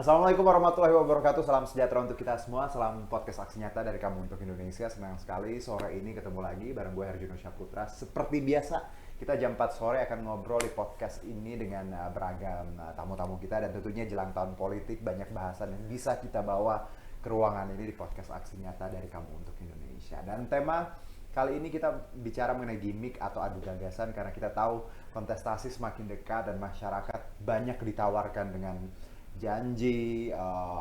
Assalamualaikum warahmatullahi wabarakatuh. Salam sejahtera untuk kita semua. Salam podcast Aksi Nyata dari Kamu untuk Indonesia. Senang sekali sore ini ketemu lagi bareng gue Herjunot Syahputra. Seperti biasa, kita jam 4 sore akan ngobrol di podcast ini dengan beragam tamu-tamu kita. Dan tentunya jelang tahun politik, banyak bahasan yang bisa kita bawa ke ruangan ini di podcast Aksi Nyata dari Kamu untuk Indonesia. Dan tema kali ini kita bicara mengenai gimmick atau adu gagasan, karena kita tahu kontestasi semakin dekat dan masyarakat banyak ditawarkan dengan janji,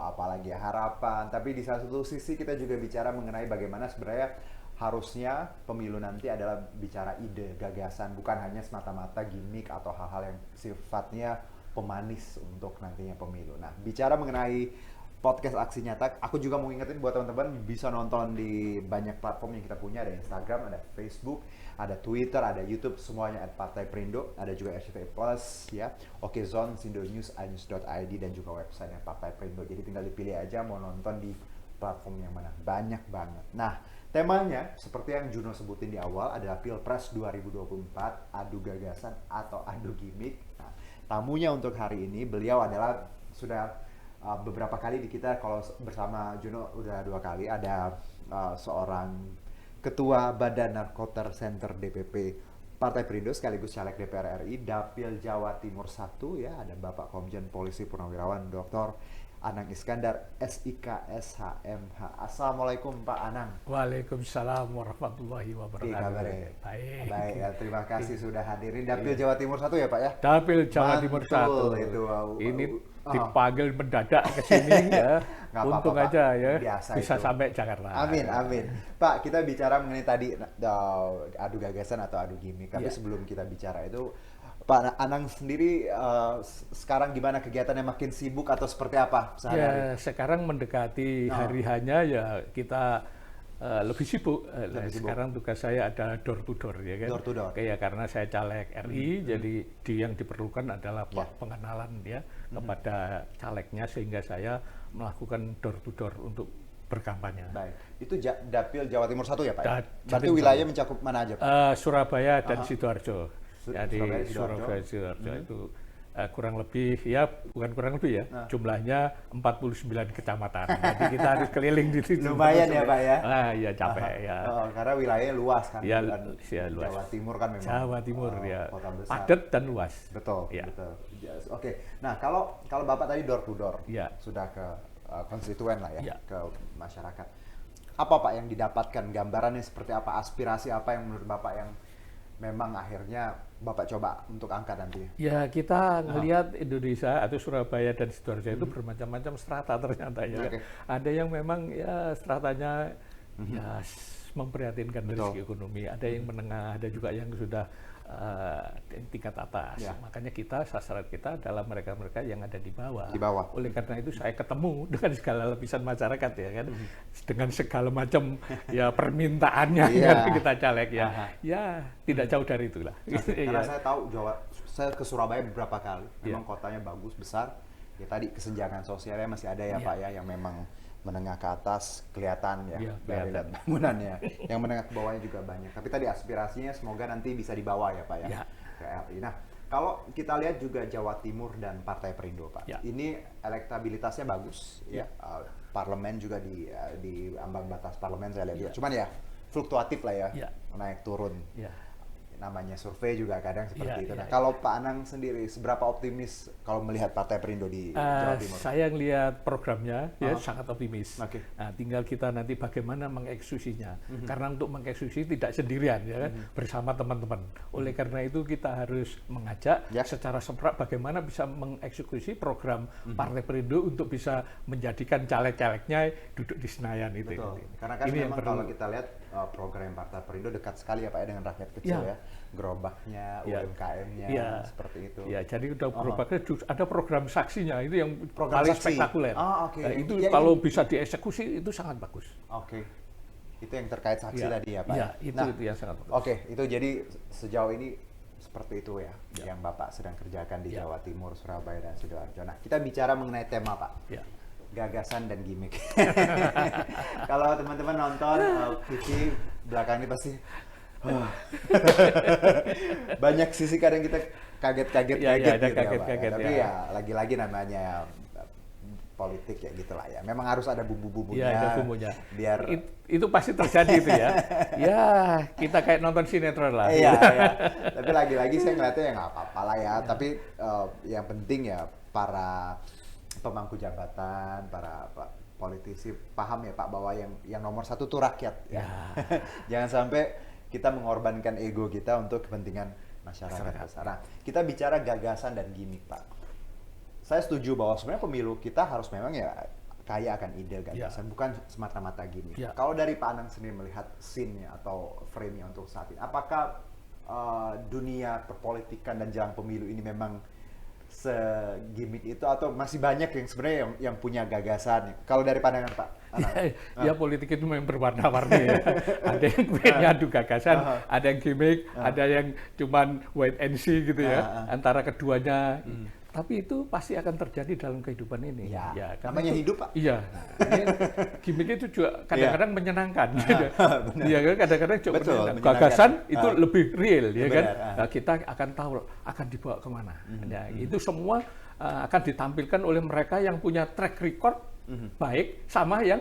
apalagi harapan. Tapi di satu sisi kita juga bicara mengenai bagaimana sebenarnya harusnya pemilu nanti adalah bicara ide, gagasan, bukan hanya semata-mata gimmick atau hal-hal yang sifatnya pemanis untuk nantinya pemilu. Nah, bicara mengenai podcast Aksi Nyata, aku juga mau ingetin buat teman-teman bisa nonton di banyak platform yang kita punya. Ada Instagram, ada Facebook, ada Twitter, ada YouTube, semuanya @Partai Perindo. Ada juga RCTI Plus, ya, Okezone, Sindo News, iNews.id, dan juga websitenya Partai Perindo. Jadi tinggal dipilih aja mau nonton di platform yang mana. Banyak banget. Nah, temanya seperti yang Juno sebutin di awal adalah Pilpres 2024, adu gagasan atau adu gimmick. Nah, tamunya untuk hari ini, beliau adalah sudah beberapa kali di kita, kalau bersama Juno udah 2 kali, ada seorang Ketua Badan Narkoter Center DPP Partai Perindo sekaligus caleg DPR RI Dapil Jawa Timur 1, ya, ada Bapak Komjen Polisi Purnawirawan Dr. Anang Iskandar, SIK, SHMH. Assalamualaikum Pak Anang. Waalaikumsalam warahmatullahi wabarakatuh. Baik. Baik, ya, terima kasih sudah hadirin. Dapil Jawa Timur 1 ya Pak ya? Dapil Jawa Timur 1. Itu, ini dipanggil mendadak ke sini ya. Untung apa-apa, aja ya. Biasa bisa itu. sampai Jakarta. Amin, amin. Pak, kita bicara mengenai tadi adu gagasan atau adu gimmick. Tapi sebelum kita bicara itu, Pak Anang sendiri sekarang gimana kegiatannya, makin sibuk atau seperti apa sehari-hari? Ya, sekarang mendekati hari hanya ya kita lebih sibuk. Sekarang tugas saya ada door to door, ya kan. Door to door. Kayak karena saya caleg RI, jadi yang diperlukan adalah pengenalan ya kepada calegnya, sehingga saya melakukan door to door untuk berkampanye. Baik. Itu Dapil Jawa Timur 1 ya Pak? Berarti Timur wilayah mencakup mana aja Pak? Surabaya dan Sidoarjo. Jadi Surabaya, Sidoarjo itu kurang lebih, ya bukan kurang lebih ya, jumlahnya 49 kecamatan. Jadi kita harus keliling di situ. Lumayan ya Pak ya? Ya capek ya. Karena wilayahnya luas kan. Ya, luas. Jawa Timur kan memang. Jawa Timur ya. Kota besar. Padat dan luas. Betul, ya. betul. Oke. Nah, kalau Bapak tadi door to door, ya, sudah ke konstituen lah ya, ya, ke masyarakat. Apa Pak yang didapatkan, gambarannya seperti apa, aspirasi apa yang menurut Bapak yang memang akhirnya Bapak coba untuk angkat nanti? Ya, kita ngelihat Indonesia atau Surabaya dan Sidoarjo itu bermacam-macam strata ternyata ya. Ada yang memang ya stratanya ya memprihatinkan dari segi ekonomi, ada yang menengah, ada juga yang sudah tingkat atas. Makanya sasaran kita adalah mereka-mereka yang ada di bawah. Oleh karena itu saya ketemu dengan segala lapisan masyarakat ya kan, dengan segala macam ya permintaannya yang kita caleg ya. Ya tidak jauh dari itulah. Karena saya tahu saya ke Surabaya beberapa kali, memang kotanya bagus, besar. Ya tadi kesenjangan sosialnya masih ada ya Pak ya, yang memang menengah ke atas kelihatan ya, dari bangunannya. Yang menengah ke bawahnya juga banyak. Tapi tadi aspirasinya semoga nanti bisa dibawa ya Pak ya, ke RI. Nah, kalau kita lihat juga Jawa Timur dan Partai Perindo Pak, ini elektabilitasnya bagus ya. Parlemen juga di ambang batas parlemen saya lihat. Cuman ya fluktuatif lah ya, naik turun. Namanya survei juga kadang seperti itu. Nah, kalau Pak Anang sendiri seberapa optimis kalau melihat Partai Perindo di Jawa Timur? Saya lihat programnya ya sangat optimis. Nah, tinggal kita nanti bagaimana mengeksekusinya. Karena untuk mengeksekusi tidak sendirian ya kan, bersama teman-teman. Oleh karena itu kita harus mengajak secara serentak bagaimana bisa mengeksekusi program Partai Perindo untuk bisa menjadikan caleg-calegnya duduk di Senayan itu. Betul. Karena kan memang kalau kita lihat program Partai Perindo dekat sekali ya Pak ya dengan rakyat kecil ya. Gerobaknya, UMKM-nya, seperti itu. Ya, jadi udah gerobaknya ada program saksinya, itu yang paling spektakuler. Nah, itu kalau bisa dieksekusi itu sangat bagus. Itu yang terkait saksi tadi ya Pak? Ya, itu yang sangat bagus. Itu jadi sejauh ini seperti itu ya, yang Bapak sedang kerjakan di Jawa Timur, Surabaya, dan Sidoarjo. Nah, kita bicara mengenai tema Pak. Gagasan dan gimmick. Kalau teman-teman nonton TV belakang ini pasti banyak sisi kadang kita kaget-kaget ada gitu kaget-kaget ya, Pak. Tapi ya lagi-lagi namanya politik ya gitulah ya. Memang harus ada bumbu-bumbunya. Ya, ada bumbunya. Biar itu pasti terjadi itu ya. Ya, kita kayak nonton sinetron lah. Iya, iya. Tapi lagi-lagi saya ngeliatnya ya nggak apa-apa lah ya. Tapi yang penting ya para pemangku jabatan, para politisi paham ya Pak bahwa yang nomor satu tuh rakyat ya. Jangan sampai kita mengorbankan ego kita untuk kepentingan masyarakat besar. Nah, kita bicara gagasan dan gimmick Pak. Saya setuju bahwa sebenarnya pemilu kita harus memang ya kaya akan ide gagasan, bukan semata-mata gimmick. Kalau dari Pak Anang sendiri melihat scene-nya atau frame-nya untuk saat ini, apakah dunia perpolitikan dan jelang pemilu ini memang segimmick itu atau masih banyak yang sebenarnya yang punya gagasan? Kalau dari pandangan Pak Anang? Ya politik itu memang berwarna-warni ya. Ada yang punya adu gagasan, ada yang gimmick, ada yang cuman wait and see gitu ya, antara keduanya. Tapi itu pasti akan terjadi dalam kehidupan ini. Ya, namanya hidup Pak. Iya. Gimmick itu juga kadang-kadang menyenangkan. Iya kan, kadang-kadang juga gagasan itu lebih real, ya kan. Nah, kita akan tahu akan dibawa kemana. Ya, itu semua akan ditampilkan oleh mereka yang punya track record baik sama yang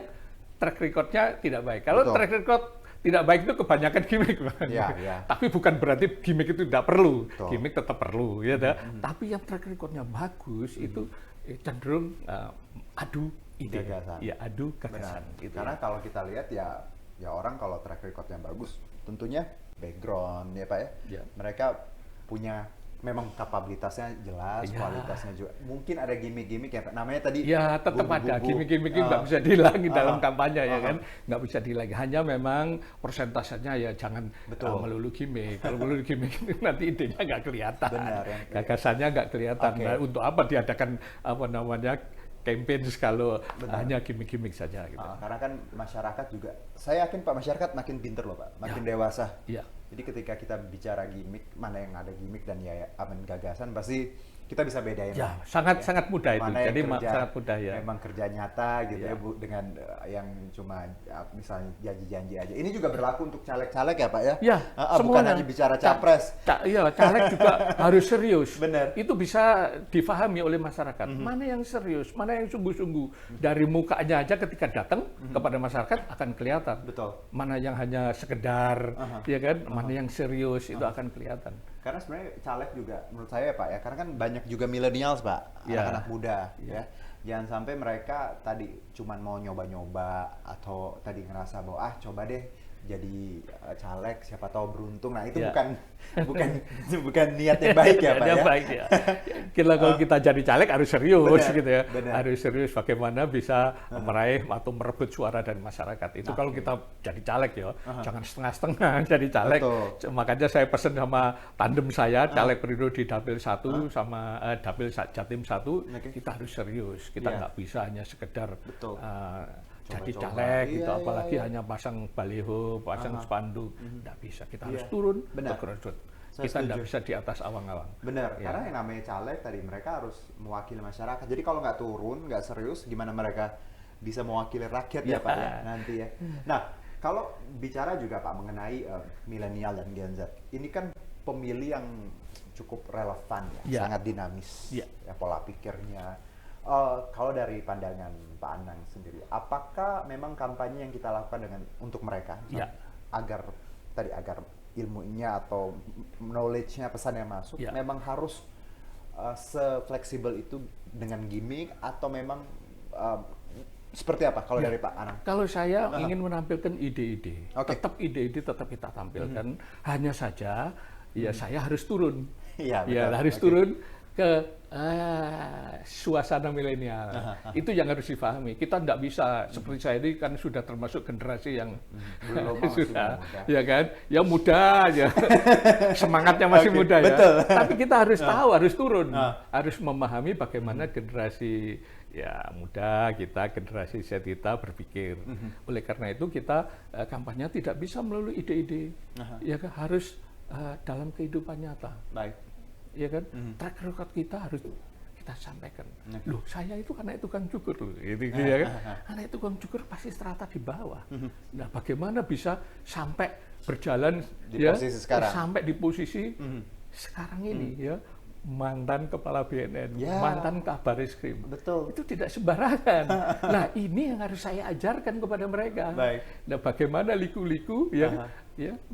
track recordnya tidak baik. Kalau track record tidak baik itu kebanyakan gimmick, tapi bukan berarti gimmick itu tidak perlu. Gimmick tetap perlu, ya. Tapi yang track recordnya bagus itu cenderung adu ide, ya adu gagasan. Gitu. Karena kalau kita lihat ya orang kalau track recordnya bagus, tentunya background ya Pak ya. Mereka punya memang kapabilitasnya jelas, kualitasnya juga. Mungkin ada gimmick-gimmick ya, namanya tadi. Ya, tetap ada gimmick-gimmick nggak bisa dihilangin dalam kampanye ya kan, nggak bisa dihilangin. Hanya memang persentasenya ya jangan melulu gimmick. Kalau melulu gimmick nanti idenya nggak kelihatan, gagasannya nggak kelihatan. Nah, untuk apa diadakan campaign kalau hanya gimmick-gimmick saja. Gitu. Karena kan masyarakat juga, saya yakin Pak masyarakat makin pinter loh Pak, makin dewasa. Jadi ketika kita bicara gimmick, mana yang ada gimmick dan ya gagasan, pasti kita bisa bedain. Sangat mudah itu. Mana jadi kerja, sangat mudah ya. Memang kerja nyata gitu ya, dengan yang cuma misalnya janji-janji aja. Ini juga berlaku untuk caleg-caleg ya Pak ya? Ya, bukan hanya bicara capres. Iya, caleg juga harus serius. Benar. Itu bisa difahami oleh masyarakat. Mana yang serius, mana yang sungguh-sungguh. Dari mukanya aja ketika datang kepada masyarakat akan kelihatan. Betul. Mana yang hanya sekedar, ya kan? Mana yang serius itu akan kelihatan. Karena sebenarnya caleg juga menurut saya Pak ya, karena kan banyak juga millennials Pak, anak-anak muda ya. Jangan sampai mereka tadi cuman mau nyoba-nyoba atau tadi ngerasa bahwa coba deh jadi caleg siapa tahu beruntung. Nah, itu bukan niat yang baik ya Pak ya. Baik ya. Kalau kita jadi caleg harus serius gitu ya. Harus serius bagaimana bisa meraih atau merebut suara dari masyarakat. Itu kalau kita jadi caleg ya, jangan setengah-setengah jadi caleg. Makanya saya pesan sama tandem saya, caleg perindo di Dapil 1 sama Dapil Jatim 1, kita harus serius. Kita nggak bisa hanya sekedar jadi caleg gitu, apalagi hanya pasang baliho, pasang spanduk, nggak bisa. Kita harus turun ke grassroots. Kita nggak bisa di atas awang-awang. Benar, karena yang namanya caleg tadi mereka harus mewakili masyarakat. Jadi kalau nggak turun, nggak serius, gimana mereka bisa mewakili rakyat ya Pak ya nanti ya. Nah, kalau bicara juga Pak mengenai milenial dan Gen Z, ini kan pemilih yang cukup relevan ya, sangat dinamis ya pola pikirnya. Kalau dari pandangan Pak Anang sendiri, apakah memang kampanye yang kita lakukan untuk mereka agar ilmunya atau knowledge-nya, pesan yang masuk memang harus se-fleksibel itu dengan gimmick atau memang seperti apa kalau dari Pak Anang? Kalau saya ingin menampilkan ide-ide, tetap ide-ide tetap kita tampilkan. Hanya saja saya harus turun, harus turun ke suasana milenial. Itu yang harus difahami. Kita tidak bisa seperti saya ini kan sudah termasuk generasi yang sudah ya kan, yang muda ya. Semangatnya masih muda ya. Betul. Tapi kita harus tahu, harus turun, harus memahami bagaimana generasi muda kita, generasi Z kita berpikir. Oleh karena itu kita kampanye tidak bisa melalui ide-ide. Ya kan, harus dalam kehidupan nyata. Baik. Ya kan, track record kita harus kita sampaikan. Loh, saya itu anak tukang cukur loh, gitu ya kan. Anak tukang cukur pasti strata di bawah. Nah, bagaimana bisa sampai berjalan di posisi sekarang, sampai di posisi sekarang ini ya. mantan kepala BNN, Ya. mantan Kabar Eskrim. Betul. Itu tidak sembarangan. Nah, ini yang harus saya ajarkan kepada mereka. Baik. Nah, bagaimana liku-liku ya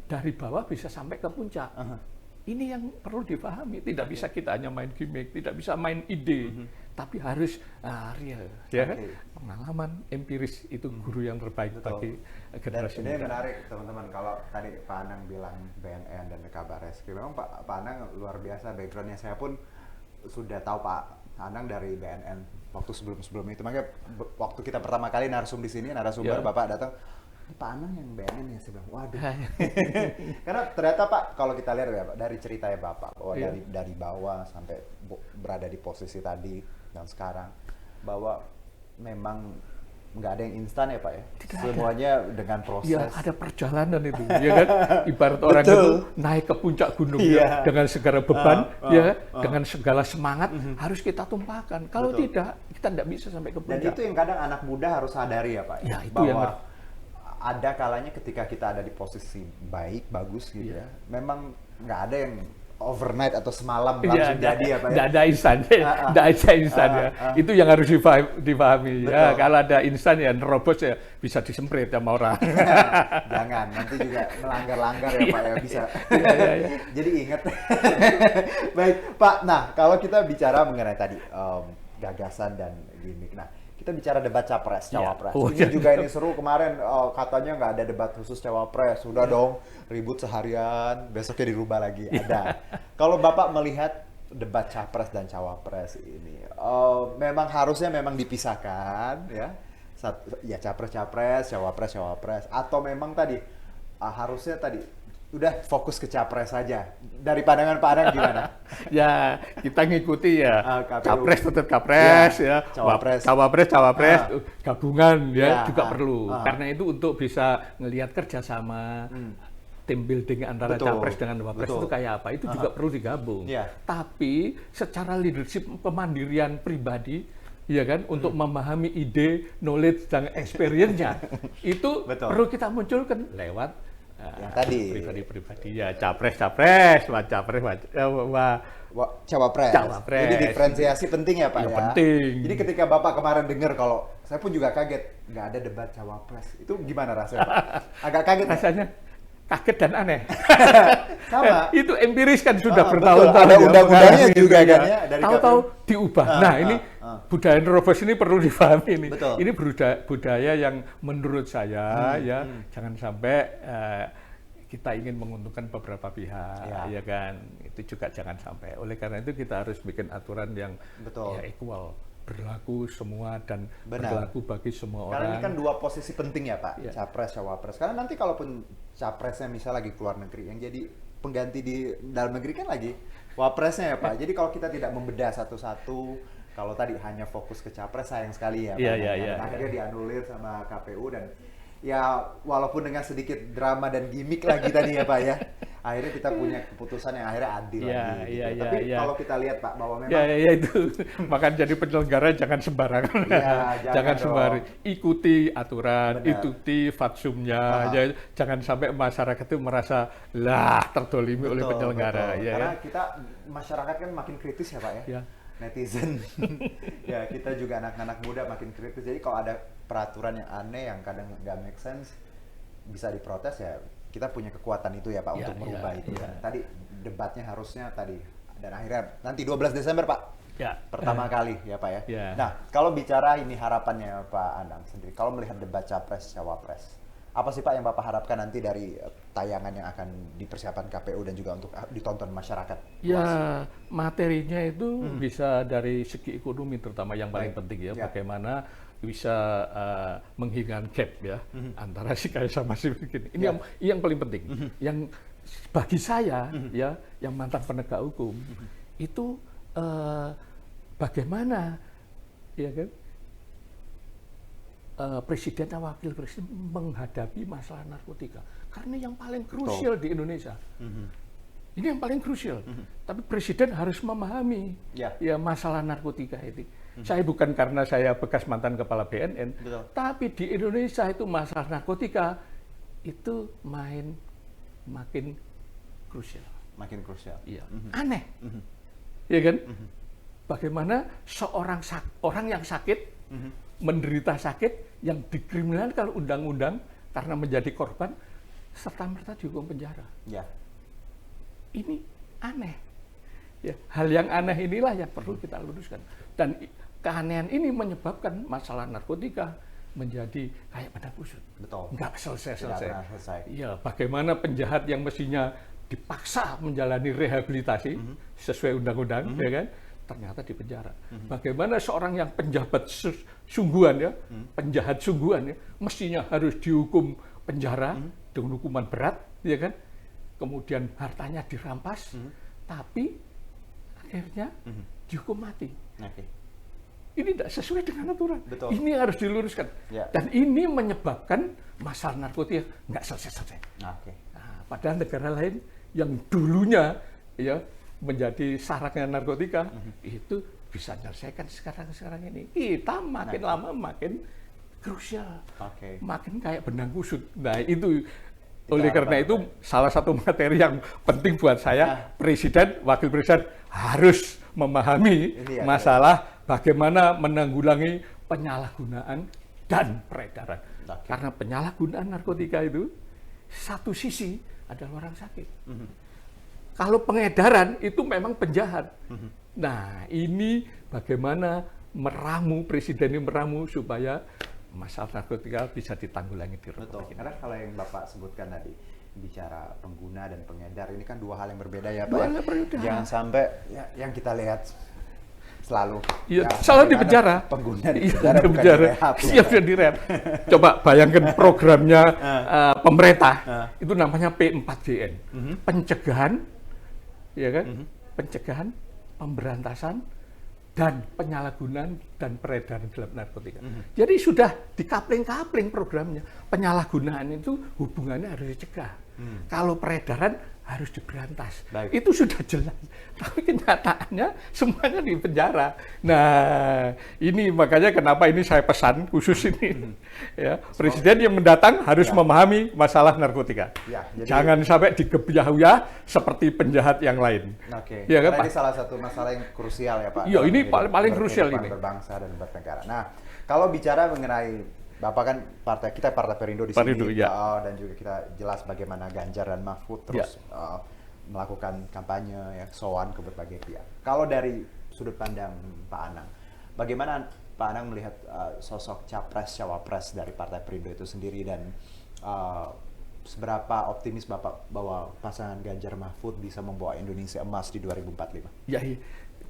dari bawah bisa sampai ke puncak. Ini yang perlu dipahami. Tidak bisa kita hanya main gimmick, tidak bisa main ide, tapi harus real. Ya, pengalaman empiris itu guru yang terbaik bagi generasi muda. Dan ini muda. menarik teman-teman, kalau tadi Pak Anang bilang BNN dan Kabar Eskrim, memang Pak Anang luar biasa backgroundnya. Saya pun sudah tahu Pak Anang dari BNN waktu sebelum itu. Makanya waktu kita pertama kali narsum di sini, narasumber Bapak datang, Pak Anang yang BNN ya, saya bilang, waduh. Karena ternyata Pak, kalau kita lihat ya Pak, dari ceritanya Bapak, bahwa dari bawah sampai berada di posisi tadi dan sekarang, bahwa memang nggak ada yang instan ya Pak ya? Tidak semuanya ada. Dengan proses. Ya, ada perjalanan itu, ya kan? Ibarat orang itu naik ke puncak gunung dengan segala beban, dengan segala semangat harus kita tumpahkan. Kalau tidak, kita tidak bisa sampai ke puncak. Dan itu yang kadang anak muda harus sadari ya Pak ya, itu bahwa yang ada kalanya ketika kita ada di posisi baik, bagus gitu ya, memang nggak ada yang overnight atau semalam langsung jadi ya Pak ya. Nggak ada instan, nggak ada instan ya. Itu yang harus dipahami. Ya, kalau ada instan ya nerobos ya bisa disemprit sama orang. Jangan, nanti juga melanggar-langgar ya Pak ya, bisa. Jadi ingat. Baik Pak, nah kalau kita bicara mengenai tadi gagasan dan gimmick, nah kita bicara debat capres, cawapres. Ini juga ini seru kemarin, katanya nggak ada debat khusus cawapres. Sudah dong, ribut seharian, besoknya dirubah lagi. Ada. Kalau Bapak melihat debat capres dan cawapres ini, memang harusnya memang dipisahkan ya. Ya capres-capres, cawapres-cawapres. Atau memang tadi, harusnya tadi udah fokus ke capres saja. Dari pandangan Pak Anang gimana? Ya, kita ngikuti ya. Capres tetap capres ya. Cawapres. Cawapres, gabungan ya juga perlu. Karena itu untuk bisa ngelihat kerjasama, tim building antara capres dengan wapres itu kayak apa. Itu juga perlu digabung. Tapi secara leadership kemandirian pribadi, ya kan, untuk memahami ide, knowledge dan experience-nya itu perlu kita munculkan lewat yang tadi pribadi ya, cawapres, Jadi diferensiasi penting ya Pak ya. Penting. Jadi ketika Bapak kemarin dengar, kalau saya pun juga kaget nggak ada debat cawapres, itu gimana rasanya Pak? Agak kaget rasanya. Kaget dan aneh. Sama. Itu empiris kan sudah bertahun-tahun. Ada undang-undangnya juga kan ya. Tahu-tahu diubah. Nah ini budaya nerobos ini perlu difahami ini. Ini budaya yang menurut saya ya jangan sampai kita ingin menguntungkan beberapa pihak, ya kan. Itu juga jangan sampai. Oleh karena itu kita harus bikin aturan yang ya equal, berlaku semua dan berlaku bagi semua orang. Karena ini kan dua posisi penting ya Pak, capres, cawapres. Karena nanti kalaupun capresnya misal lagi keluar negeri, yang jadi pengganti di dalam negeri kan lagi wapresnya ya Pak. Jadi kalau kita tidak membedah satu-satu, kalau tadi hanya fokus ke capres, sayang sekali ya Pak. Akhirnya dianulir sama KPU dan ya walaupun dengan sedikit drama dan gimmick lagi tadi ya Pak ya, akhirnya kita punya keputusan yang akhirnya adil lagi. Tapi kalau kita lihat Pak, bahwa memang itu makanya jadi penyelenggara jangan sembarangan, jangan sembarangan, ikuti aturan, ikuti fatsumnya, jangan sampai masyarakat itu merasa terdolimi oleh penyelenggara. Karena kita masyarakat kan makin kritis ya Pak ya. Netizen ya, kita juga anak-anak muda makin kritis. Jadi kalau ada peraturan yang aneh yang kadang nggak make sense, bisa diprotes ya, kita punya kekuatan itu ya Pak untuk merubah itu. Tadi debatnya harusnya tadi, dan akhirnya nanti 12 Desember Pak pertama kali ya Pak ya. Nah kalau bicara ini harapannya Pak Anang sendiri, kalau melihat debat capres cawapres, apa sih Pak yang Bapak harapkan nanti dari tayangan yang akan dipersiapkan KPU dan juga untuk ditonton masyarakat? Ya, materinya itu bisa dari segi ekonomi terutama yang paling penting ya, bagaimana bisa menghilangkan gap ya antara si kaya sama si miskin. Ini yang paling penting. Yang bagi saya ya, yang mantan penegak hukum itu bagaimana ya kan presiden dan wakil presiden menghadapi masalah narkotika, karena yang paling krusial di Indonesia. Ini yang paling krusial. Tapi presiden harus memahami ya masalah narkotika ini. Saya bukan karena saya bekas mantan kepala BNN, tapi di Indonesia itu masalah narkotika itu makin krusial. Makin krusial. Iya. Aneh. ya kan? Bagaimana orang yang sakit, menderita sakit, yang dikriminalkan undang-undang karena menjadi korban, serta-merta dihukum penjara. Ya. Ini aneh. Ya, hal yang aneh inilah yang perlu kita luruskan. Dan keanehan ini menyebabkan masalah narkotika menjadi kayak benang kusut. Betul. Nggak selesai-selesai. Selesai. Ya, bagaimana penjahat yang mestinya dipaksa menjalani rehabilitasi sesuai undang-undang, ya kan? Ternyata di penjara. Bagaimana seorang yang penjahat sungguhan ya, penjahat sungguhan ya, mestinya harus dihukum penjara dengan hukuman berat, ya kan? Kemudian hartanya dirampas, tapi akhirnya dihukum mati. Okay. Ini tidak sesuai dengan aturan. Betul. Ini harus diluruskan. Ya. Dan ini menyebabkan masalah narkotika nggak selesai-selesai. Okay. Nah, padahal negara lain yang dulunya ya menjadi saraknya narkotika itu bisa menyelesaikan sekarang ini. Kita makin lama makin krusial, makin kayak benang kusut. Nah itu oleh karena itu salah satu materi yang penting buat saya, Presiden, Wakil Presiden harus memahami masalah bagaimana menanggulangi penyalahgunaan dan peredaran. Karena penyalahgunaan narkotika itu satu sisi adalah orang sakit. Kalau pengedaran itu memang penjahat. Nah, ini bagaimana Presiden ini meramu supaya masalah narkotika bisa ditanggulangi di Republik Betul. Karena kalau yang Bapak sebutkan tadi, bicara pengguna dan pengedar, ini kan dua hal yang berbeda ya Pak. Jangan sampai yang kita lihat selalu selalu di penjara. Pengguna di penjara, siap sudah direhab. Coba bayangkan programnya pemerintah, itu namanya P4JN. Pencegahan, ya kan? Pencegahan, pemberantasan, dan penyalahgunaan dan peredaran gelap narkotika. Jadi sudah dikapling-kapling programnya. Penyalahgunaan itu hubungannya harus dicegah. Kalau peredaran harus diberantas. Baik. Itu sudah jelas. Tapi kenyataannya semuanya di penjara. Nah, ini makanya kenapa ini saya pesan khusus ini. Ya, Presiden yang mendatang harus memahami masalah narkotika. Ya, jadi, jangan sampai digebyah-uyah seperti penjahat yang lain. Oke. Ya, kan, ini salah satu masalah yang krusial ya Pak. Iya, ini paling krusial ini. Berbangsa dan bernegara. Nah, kalau bicara mengenai Bapak kan Partai Perindo di sini, dan juga kita jelas bagaimana Ganjar dan Mahfud terus melakukan kampanye ya, sowan ke berbagai pihak. Kalau dari sudut pandang Pak Anang, bagaimana Pak Anang melihat sosok capres-cawapres dari Partai Perindo itu sendiri dan seberapa optimis Bapak bahwa pasangan Ganjar Mahfud bisa membawa Indonesia emas di 2045? Ya,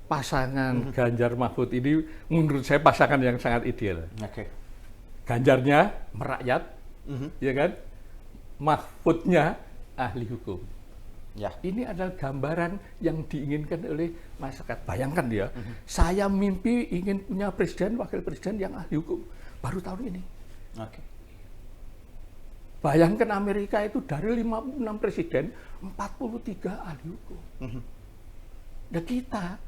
pasangan Ganjar Mahfud ini menurut saya pasangan yang sangat ideal. Ganjarnya merakyat, ya kan? Mahfudnya ahli hukum. Ya. Ini adalah gambaran yang diinginkan oleh masyarakat. Bayangkan ya, saya mimpi ingin punya presiden, wakil presiden yang ahli hukum baru tahun ini. Bayangkan Amerika itu dari 56 presiden, 43 ahli hukum. Dan kita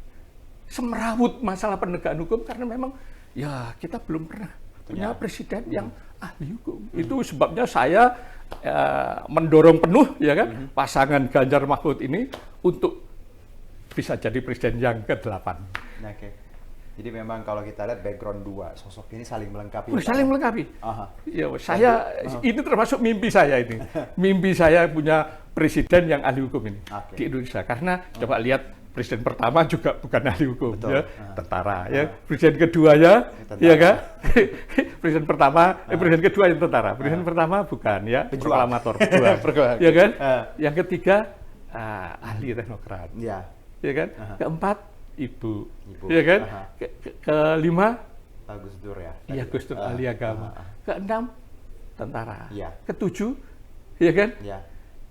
semerawut masalah penegakan hukum karena memang ya kita belum pernah punya presiden yang ahli hukum. Itu sebabnya saya mendorong penuh ya kan pasangan Ganjar Mahfud ini untuk bisa jadi presiden yang ke-8. Jadi memang kalau kita lihat background dua sosok ini saling melengkapi. Saling melengkapi. Ya, ini termasuk mimpi saya ini. Mimpi saya punya presiden yang ahli hukum ini di Indonesia. Karena coba lihat presiden pertama juga bukan ahli hukum, ya, tentara. Ya, presiden kedua ya kan? Presiden pertama, presiden kedua yang tentara. Presiden pertama bukan ya, proklamator, ya kan? Yang ketiga ahli teknokrat, ya kan? Keempat ibu. Ya kan? Kelima Gus Dur ya. Iya, Gus Dur ahli agama. Keenam tentara. Ketujuh, ya kan?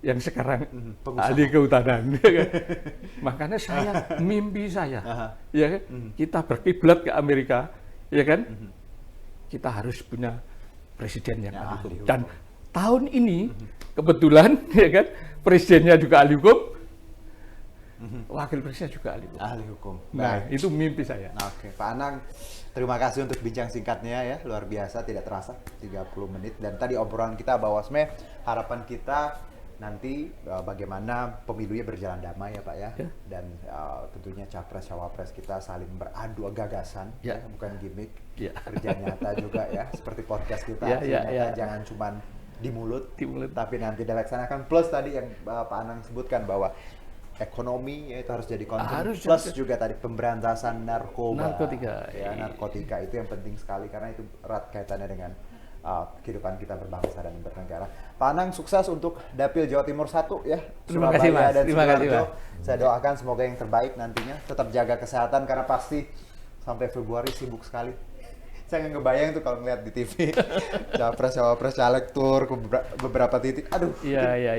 Yang sekarang ahli kehutanan. Makanya mimpi saya, ya kan? Kita berkiblat ke Amerika, ya kan? Kita harus punya presiden yang ahli hukum. Dan tahun ini kebetulan, ya kan? Presidennya juga ahli hukum, wakil presiden juga ahli hukum. Nah, itu mimpi saya. Pak Anang, terima kasih untuk bincang singkatnya ya, luar biasa, tidak terasa 30 menit. Dan tadi obrolan kita bahwa sebenarnya harapan kita nanti bagaimana pemilunya berjalan damai ya Pak ya, dan tentunya capres cawapres kita saling beradu gagasan, bukan gimmick, kerja nyata juga ya, seperti podcast kita, jangan cuman di mulut, tapi nanti dilaksanakan. Plus tadi yang Pak Anang sebutkan bahwa ekonomi ya itu harus jadi concern, plus juga tadi pemberantasan narkotika itu yang penting sekali karena itu erat kaitannya dengan kehidupan kita berbangsa dan bernegara. Pak Anang sukses untuk Dapil Jawa Timur 1 ya, Surabaya dan Sidoarjo. Saya doakan semoga yang terbaik nantinya. Tetap jaga kesehatan karena pasti sampai Februari sibuk sekali. Saya nggak ngebayang tuh kalau ngeliat di TV capres cawapres caleg tur ke beberapa titik. Aduh,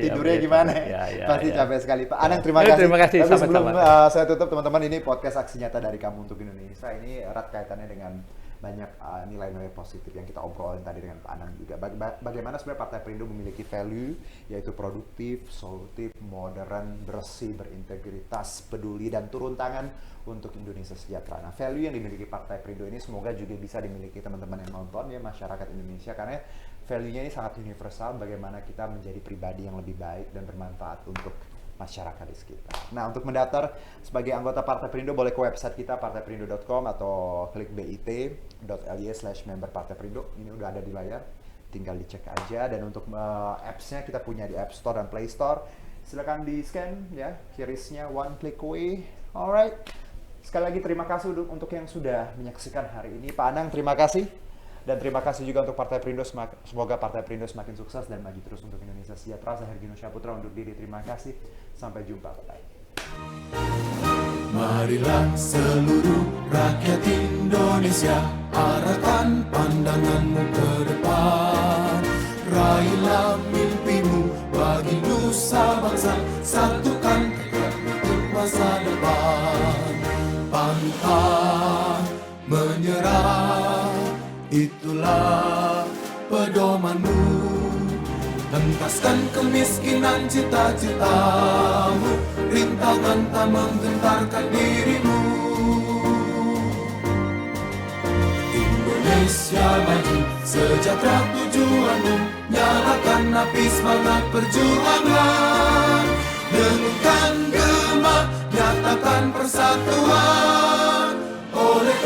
tidurnya gimana ya? Pasti capek sekali Pak Anang. Terima kasih. Tapi sebelum saya tutup teman-teman, ini podcast Aksi Nyata dari Kamu untuk Indonesia. Ini erat kaitannya dengan banyak nilai-nilai positif yang kita obrolin tadi dengan Pak Anang juga. Bagaimana sebenarnya Partai Perindo memiliki value, yaitu produktif, solutif, modern, bersih, berintegritas, peduli, dan turun tangan untuk Indonesia sejahtera. Nah, value yang dimiliki Partai Perindo ini semoga juga bisa dimiliki teman-teman yang nonton ya, masyarakat Indonesia, karena value-nya ini sangat universal, bagaimana kita menjadi pribadi yang lebih baik dan bermanfaat untuk masyarakat di sekitar. Nah, untuk mendaftar sebagai anggota Partai Perindo boleh ke website kita partaiprindo.com atau klik bit.ly/member Partai Perindo. Ini udah ada di layar, tinggal dicek aja. Dan untuk apps-nya kita punya di App Store dan Play Store. Silakan di scan ya, QRIS-nya one click away. Alright. Sekali lagi terima kasih untuk yang sudah menyaksikan hari ini. Pak Anang, terima kasih. Dan terima kasih juga untuk Partai Perindo. Semoga Partai Perindo semakin sukses dan maju terus untuk Indonesia sejahtera. Saya Herjino Syaputra undur diri. Terima kasih. Sampai jumpa. Bye. Marilah seluruh rakyat Indonesia, arahkan pandanganmu ke depan. Raihlah mimpimu bagi nusa bangsa, satukan tekad untuk masa depan. Pantang menyerah, itulah pedomanmu. Hentaskan kemiskinan cita-citamu, rintangan tak menggentarkan dirimu. Indonesia maju, sejahtera tujuanmu, nyalakan api semangat perjuangan. Dengungkan gema, nyatakan persatuan oleh